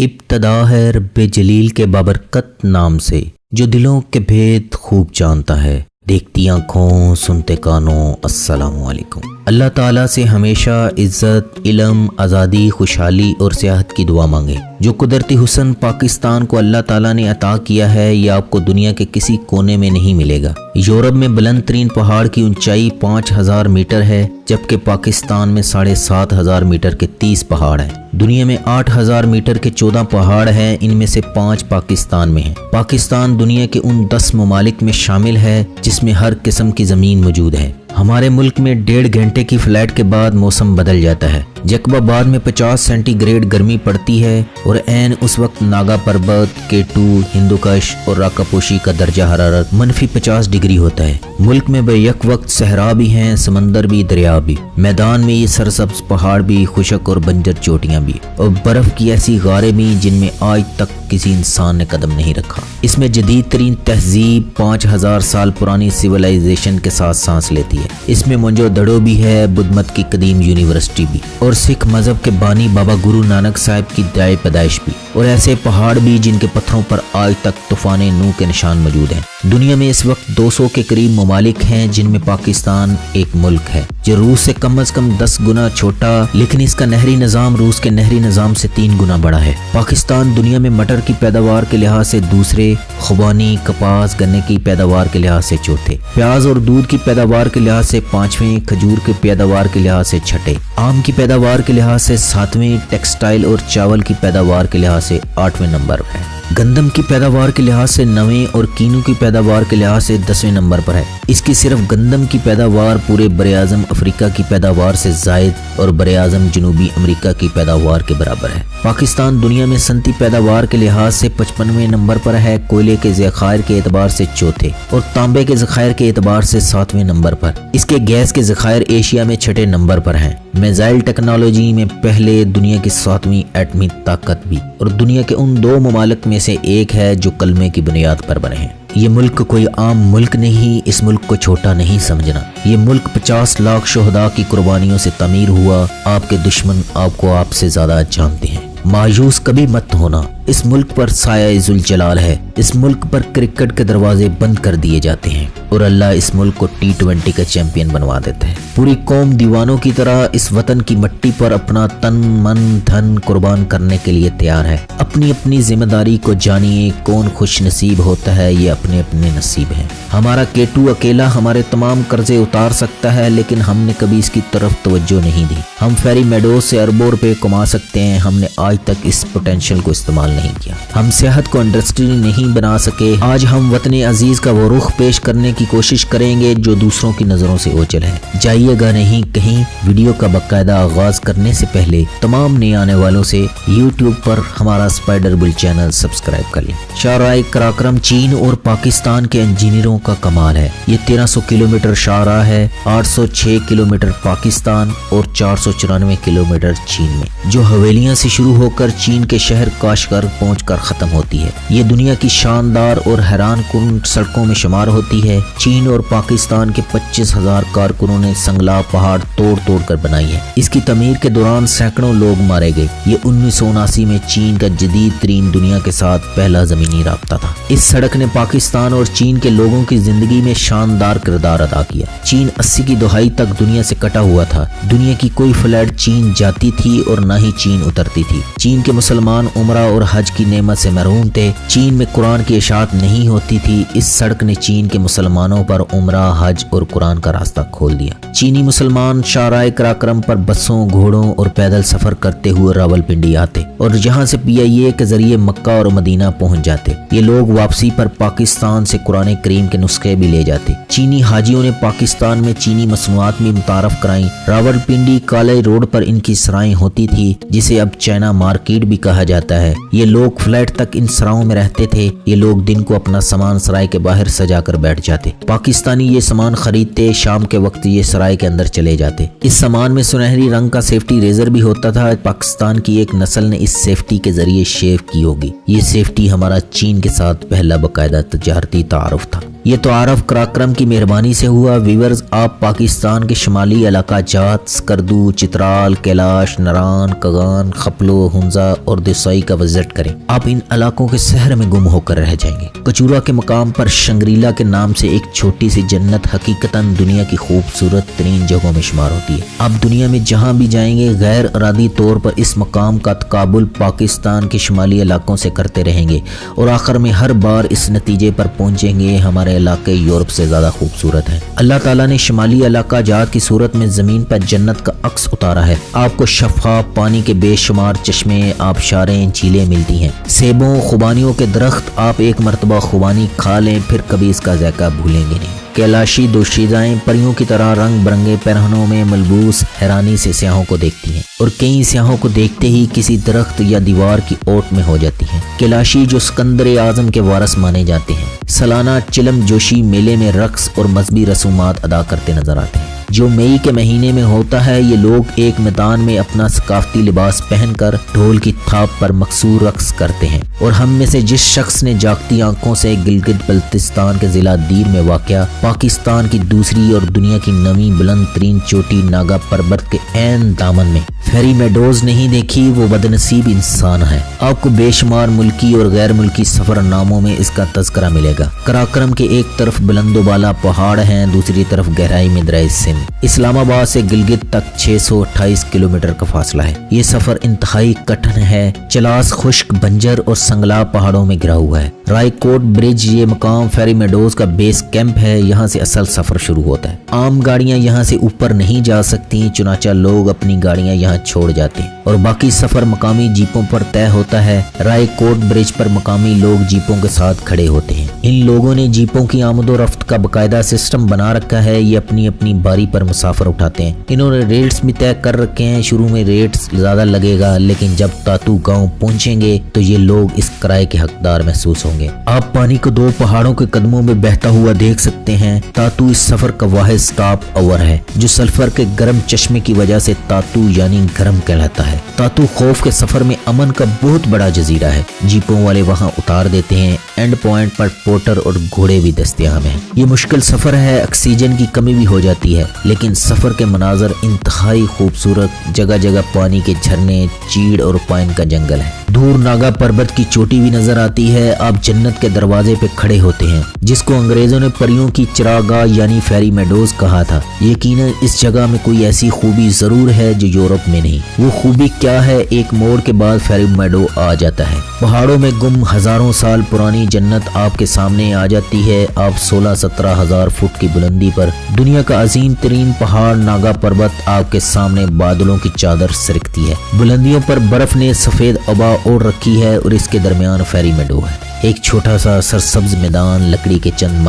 ابتدا ہے رب جلیل کے بابرکت نام سے، جو دلوں کے بھید خوب جانتا ہے، دیکھتی آنکھوں سنتے کانوں۔ السلام علیکم۔ اللہ تعالیٰ سے ہمیشہ عزت، علم، آزادی، خوشحالی اور صحت کی دعا مانگیں۔ جو قدرتی حسن پاکستان کو اللہ تعالیٰ نے عطا کیا ہے، یہ آپ کو دنیا کے کسی کونے میں نہیں ملے گا۔ یورپ میں بلند ترین پہاڑ کی اونچائی 5000 میٹر ہے، جبکہ پاکستان میں 7500 میٹر کے 30 پہاڑ ہیں۔ دنیا میں 8000 میٹر کے 14 پہاڑ ہیں، ان میں سے 5 پاکستان میں ہیں۔ پاکستان دنیا کے ان 10 ممالک میں شامل ہے جس میں ہر قسم کی زمین موجود ہے۔ ہمارے ملک میں 1.5 گھنٹے کی فلائٹ کے بعد موسم بدل جاتا ہے۔ جقبہ آباد میں 50 سینٹی گریڈ گرمی پڑتی ہے اور عین اس وقت ناگا پربت، K2، ہندوکش اور راکا پوشی کا درجہ حرارت -50 ڈگری ہوتا ہے۔ ملک میں بے یک وقت صحرا بھی ہیں، سمندر بھی، دریا بھی، میدان میں یہ سرسبز پہاڑ بھی، خشک اور بنجر چوٹیاں بھی، اور برف کی ایسی غاریں بھی جن میں آج تک کسی انسان نے قدم نہیں رکھا۔ اس میں جدید ترین تہذیب 5000 سال پرانی سویلائزیشن کے ساتھ سانس لیتی ہے۔ اس میں موہنجو دڑو بھی ہے، بدھ مت کی قدیم یونیورسٹی بھی، اور سکھ مذہب کے بانی بابا گرو نانک صاحب کی جائے پیدائش بھی، اور ایسے پہاڑ بھی جن کے پتھروں پر آج تک طوفان نوح کے نشان موجود ہیں۔ دنیا میں اس وقت 200 کے قریب ممالک ہیں، جن میں پاکستان ایک ملک ہے جو روس سے کم از کم 10 گنا چھوٹا، لیکن اس کا نہری نظام روس کے نہری نظام سے 3 گنا بڑا ہے۔ پاکستان دنیا میں مٹر کی پیداوار کے لحاظ سے دوسرے، خوبانی، کپاس، گنے کی پیداوار کے لحاظ سے چوتھے، پیاز اور دودھ کی پیداوار کے لحاظ سے 5ویں، کھجور کی پیداوار کے لحاظ سے 6، آم کی پیداوار کے لحاظ سے 7ویں، ٹیکسٹائل اور چاول کی پیداوار کے لحاظ سے 8ویں نمبر ہے۔ گندم کی پیداوار کے لحاظ سے 9ویں اور کینو کی پیداوار کے لحاظ سے 10ویں نمبر پر ہے۔ اس کی صرف گندم کی پیداوار پورے براعظم افریقہ کی پیداوار سے زائد اور براعظم جنوبی امریکہ کی پیداوار کے برابر ہے۔ پاکستان دنیا میں صنعتی پیداوار کے لحاظ سے 55ویں نمبر پر ہے، کوئلے کے ذخائر کے اعتبار سے چوتھے اور تانبے کے ذخائر کے اعتبار سے 7ویں نمبر پر۔ اس کے گیس کے ذخائر ایشیا میں 6 نمبر پر ہیں۔ میزائل ٹیکنالوجی میں پہلے، دنیا کی 7ویں ایٹمی طاقت بھی، اور دنیا کے ان 2 ممالک میں سے ایک ہے جو کلمے کی بنیاد پر بنے ہیں۔ یہ ملک کوئی عام ملک نہیں، اس ملک کو چھوٹا نہیں سمجھنا۔ یہ ملک 50 لاکھ شہداء کی قربانیوں سے تعمیر ہوا۔ آپ کے دشمن آپ کو آپ سے زیادہ جانتے ہیں۔ مایوس کبھی مت ہونا، اس ملک پر سایہ ذوالجلال ہے۔ اس ملک پر کرکٹ کے دروازے بند کر دیے جاتے ہیں اور اللہ اس ملک کو T20 کا چیمپئن بنوا دیتا ہے۔ پوری قوم دیوانوں کی طرح اس وطن کی مٹی پر اپنا تن، من، دھن قربان کرنے کے لیے تیار ہے۔ اپنی اپنی ذمہ داری کو جانیے، کون خوش نصیب ہوتا ہے، یہ اپنے اپنے نصیب ہیں۔ ہمارا K2 اکیلا ہمارے تمام قرضے اتار سکتا ہے، لیکن ہم نے کبھی اس کی طرف توجہ نہیں دی۔ ہم فیری میڈوز سے اربوں روپے کما سکتے ہیں، ہم نے آج تک اس پوٹینشل کو استعمال نہیں کیا۔ ہم صحت کو انڈسٹری نہیں بنا سکے۔ آج ہم وطن عزیز کا وہ رخ پیش کرنے کی کوشش کریں گے جو دوسروں کی نظروں سے اوجھل ہے۔ جائیے گا نہیں کہیں۔ ویڈیو کا باقاعدہ آغاز کرنے سے پہلے تمام نئے آنے والوں سے YouTube پر ہمارا اسپائڈر بل چینل سبسکرائب کر لیں۔ شاہراہ قراقرم چین اور پاکستان کے انجینئروں کا کمال ہے۔ یہ 1300 کلومیٹر شاہراہ ہے، 806 کلومیٹر پاکستان اور 494 کلومیٹر چین میں، جو حویلیاں سے شروع ہو کر چین کے شہر کاشغر پہنچ کر ختم ہوتی ہے۔ یہ دنیا کی شاندار اور حیران کن سڑکوں میں شمار ہوتی ہے۔ چین اور پاکستان کے 25,000 کارکنوں نے سنگلا پہاڑ توڑ توڑ کر بنائی ہے۔ اس کی تعمیر کے دوران سینکڑوں لوگ مارے گئے۔ یہ 1979 میں چین کا جدید ترین دنیا کے ساتھ پہلا زمینی رابطہ تھا۔ اس سڑک نے پاکستان اور چین کے لوگوں کی زندگی میں شاندار کردار ادا کیا۔ چین 80 کی دہائی تک دنیا سے کٹا ہوا تھا۔ دنیا کی کوئی فلائٹ چین جاتی تھی اور نہ ہی چین اترتی تھی۔ چین کے مسلمان عمرہ اور حج کی نعمت سے محروم تھے۔ چین میں قرآن کی اشاعت نہیں ہوتی تھی۔ اس سڑک نے چین کے مسلمانوں پر عمرہ، حج اور قرآن کا راستہ کھول دیا۔ چینی مسلمان شاہراہ قراقرم پر بسوں، گھوڑوں اور پیدل سفر کرتے ہوئے راولپنڈی آتے اور جہاں سے PIA کے ذریعے مکہ اور مدینہ پہنچ جاتے۔ یہ لوگ واپسی پر پاکستان سے قرآن کریم کے نسخے بھی لے جاتے۔ چینی حاجیوں نے پاکستان میں چینی مصنوعات بھی متعارف کرائیں۔ راولپنڈی کالے روڈ پر ان کی سرائیں ہوتی تھی، جسے اب چائنا مارکیٹ بھی کہا جاتا ہے۔ یہ لوگ فلائٹ تک ان سراؤں میں رہتے تھے۔ یہ لوگ دن کو اپنا سامان سرائے کے باہر سجا کر بیٹھ جاتے۔ پاکستانی یہ سامان خریدتے، شام کے وقت یہ سرائے کے اندر چلے جاتے۔ اس سامان میں سنہری رنگ کا سیفٹی ریزر بھی ہوتا تھا۔ پاکستان کی ایک نسل نے اس سیفٹی کے ذریعے شیو کی ہوگی۔ یہ سیفٹی ہمارا چین کے ساتھ پہلا باقاعدہ تجارتی تعارف تھا۔ یہ تو عارف کراکرم کی مہربانی سے ہوا۔ ویورز، آپ پاکستان کے شمالی علاقہ جات سکردو، چترال، کیلاش، نران، کگان، خپلو، ہنزا اور دسائی کا وزٹ کریں۔ آپ ان علاقوں کے صحرا میں گم ہو کر رہ جائیں گے۔ کچورا کے مقام پر شنگریلا کے نام سے ایک چھوٹی سی جنت حقیقتاً دنیا کی خوبصورت ترین جگہوں میں شمار ہوتی ہے۔ آپ دنیا میں جہاں بھی جائیں گے غیر ارادی طور پر اس مقام کا تقابل پاکستان کے شمالی علاقوں سے کرتے رہیں گے اور آخر میں ہر بار اس نتیجے پر پہنچیں گے ہمارے علاقے یورپ سے زیادہ خوبصورت ہیں۔ اللہ تعالیٰ نے شمالی علاقہ جات کی صورت میں زمین پر جنت کا عکس اتارا ہے۔ آپ کو شفاف پانی کے بے شمار چشمے، آبشاریں، جھیلیں ملتی ہیں، سیبوں، خوبانیوں کے درخت۔ آپ ایک مرتبہ خوبانی کھا لیں پھر کبھی اس کا ذائقہ بھولیں گے نہیں۔ کیلاشی دوشیزائیں پریوں کی طرح رنگ برنگے پہنوں میں ملبوس حیرانی سے سیاحوں کو دیکھتی ہیں اور کئی سیاحوں کو دیکھتے ہی کسی درخت یا دیوار کی اوٹ میں ہو جاتی ہیں۔ کیلاشی جو سکندر اعظم کے وارث مانے جاتے ہیں، سالانہ چلم جوشی میلے میں رقص اور مذہبی رسومات ادا کرتے نظر آتے ہیں جو مئی کے مہینے میں ہوتا ہے۔ یہ لوگ ایک میدان میں اپنا ثقافتی لباس پہن کر ڈھول کی تھاپ پر مکسور رقص کرتے ہیں اور ہم میں سے جس شخص نے جاگتی آنکھوں سے گلگت بلتستان کے ضلع دیر میں واقع پاکستان کی دوسری اور دنیا کی نویں بلند ترین چوٹی ناگا پربت کے عین دامن میں فیری میڈوز نہیں دیکھی، وہ بدنصیب انسان ہے۔ آپ کو بے شمار ملکی اور غیر ملکی سفر ناموں میں اس کا تذکرہ ملے گا۔ کراکرم کے ایک طرف بلند و بالا پہاڑ ہیں، دوسری طرف گہرائی میں دریا سندھ۔ اسلام آباد سے گلگت تک 628 کلومیٹر کا فاصلہ ہے۔ یہ سفر انتہائی کٹھن ہے۔ چلاس خشک بنجر اور سنگلاب پہاڑوں میں گھرا ہوا ہے۔ رائے کوٹ برج یہ مقام فیری میڈوز کا بیس کیمپ ہے، یہاں سے اصل سفر شروع ہوتا ہے۔ عام گاڑیاں یہاں سے اوپر نہیں جا سکتی، چنانچہ لوگ اپنی گاڑیاں یہاں چھوڑ جاتے ہیں اور باقی سفر مقامی جیپوں پر طے ہوتا ہے۔ رائے کوٹ برج پر مقامی لوگ جیپوں کے ساتھ کھڑے ہوتے ہیں۔ ان لوگوں نے جیپوں کی آمد و رفت کا باقاعدہ سسٹم بنا رکھا ہے۔ یہ اپنی اپنی باری پر مسافر اٹھاتے ہیں۔ انہوں نے ریٹس بھی طے کر رکھے ہیں۔ شروع میں ریٹس زیادہ لگے گا لیکن جب تاتو گاؤں پہنچیں گے تو یہ لوگ اس کرائے کے حقدار محسوس ہوں گے۔ آپ پانی کو دو پہاڑوں کے قدموں میں بہتا ہوا دیکھ سکتے ہیں۔ تاتو اس سفر کا واحد سٹاپ اوور ہے جو سلفر کے گرم چشمے کی وجہ سے تاتو یعنی گرم کہلاتا ہے۔ تاتو خوف کے سفر میں امن کا بہت بڑا جزیرہ ہے۔ جیپوں والے وہاں اتار دیتے ہیں۔ اینڈ پوائنٹ پر پورٹر اور گھوڑے بھی دستیاب ہیں۔ یہ مشکل سفر ہے، آکسیجن کی کمی بھی ہو جاتی ہے لیکن سفر کے مناظر انتہائی خوبصورت، جگہ جگہ پانی کے جھرنے، چیڑ اور پائن کا جنگل ہے۔ دور ناگا پربت کی چوٹی بھی نظر آتی ہے۔ آپ جنت کے دروازے پہ کھڑے ہوتے ہیں جس کو انگریزوں نے پریوں کی چراگاہ یعنی فیری میڈوز کہا تھا۔ یقیناً اس جگہ میں کوئی ایسی خوبی ضرور ہے جو یورپ میں نہیں۔ وہ خوبی کیا ہے؟ ایک موڑ کے بعد فیری میڈو آ جاتا ہے۔ پہاڑوں میں گم ہزاروں سال پرانی جنت آپ کے سامنے آ جاتی ہے۔ آپ 16-17 ہزار فٹ کی بلندی پر دنیا کا عظیم ترین پہاڑ ناگا پربت آپ کے سامنے بادلوں کی چادر سرکتی ہے۔ بلندیوں پر برف نے سفید ابا اوڑھ رکھی ہے اور اس کے درمیان فیری میڈو ہے۔ ایک چھوٹا سا سرسبز میدان، لکڑی کے چند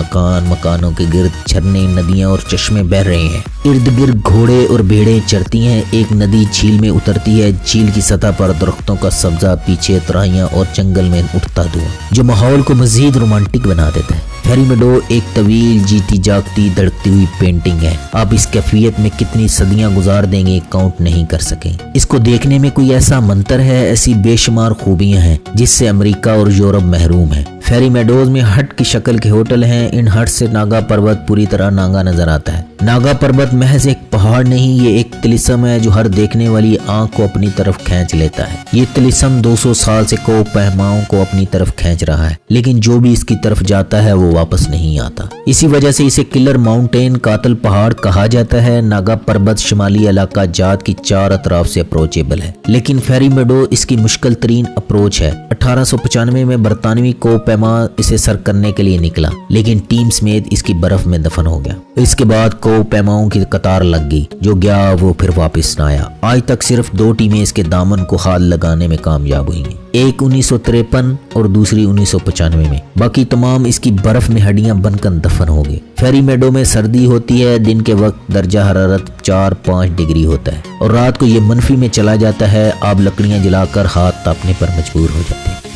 مکانوں کے گرد جھرنے، ندیاں اور چشمے بہہ رہے ہیں۔ ارد گرد گھوڑے اور بھیڑیں چرتی ہیں۔ ایک ندی جھیل میں اترتی ہے۔ جھیل کی سطح پر درختوں کا سبزہ، پیچھے تراہیاں اور جنگل میں اٹھتا دھواں جو ماحول کو مزید رومانٹک بنا دیتا ہے۔ فیری میڈو ایک طویل، جیتی جاگتی، دھڑکتی ہوئی پینٹنگ ہے۔ آپ اس کیفیت میں کتنی صدیاں گزار دیں گے کاؤنٹ نہیں کر سکیں۔ اس کو دیکھنے میں کوئی ایسا منتر ہے، ایسی بے شمار خوبیاں ہیں جس سے امریکہ اور یورپ محروم ہے۔ فیری میڈوز میں ہٹ کی شکل کے ہوٹل ہیں۔ ان ہٹ سے ناگا پربت پوری طرح ناگا نظر آتا ہے۔ ناگا پربت محض ایک پہاڑ نہیں، یہ ایک طلسم ہے جو ہر دیکھنے والی آنکھ کو اپنی طرف کھینچ لیتا ہے۔ یہ طلسم 200 سال سے کو پہماؤں کو اپنی طرف کھینچ رہا ہے لیکن جو بھی اس کی طرف جاتا ہے وہ واپس نہیں آتا۔ اسی وجہ سے اسے کلر ماؤنٹین، قاتل پہاڑ کہا جاتا ہے۔ ناگا پربت شمالی علاقہ جات کی چار اطراف سے اپروچیبل ہے لیکن فیری میڈو اس کی مشکل ترین اپروچ ہے۔ 1895 میں برطانوی کو پیما اسے سر کرنے کے لیے نکلا لیکن ٹیم سمیت اس کی برف میں دفن ہو گیا۔ اس کے بعد کو پیماؤں کی قطار لگ گئی، جو گیا وہ پھر واپس نہ آیا۔ آج تک صرف 2 ٹیمیں اس کے دامن کو ہاتھ لگانے میں کامیاب ہوئی ہیں، ایک 1953 اور دوسری 1995 میں۔ باقی تمام اس کی برف میں ہڈیاں بن کر دفن ہو گئے۔ فیری میڈو میں سردی ہوتی ہے، دن کے وقت درجہ حرارت 4-5 ڈگری ہوتا ہے اور رات کو یہ منفی میں چلا جاتا ہے۔ آپ لکڑیاں جلا کر ہاتھ تاپنے پر مجبور ہو جاتے ہیں۔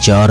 4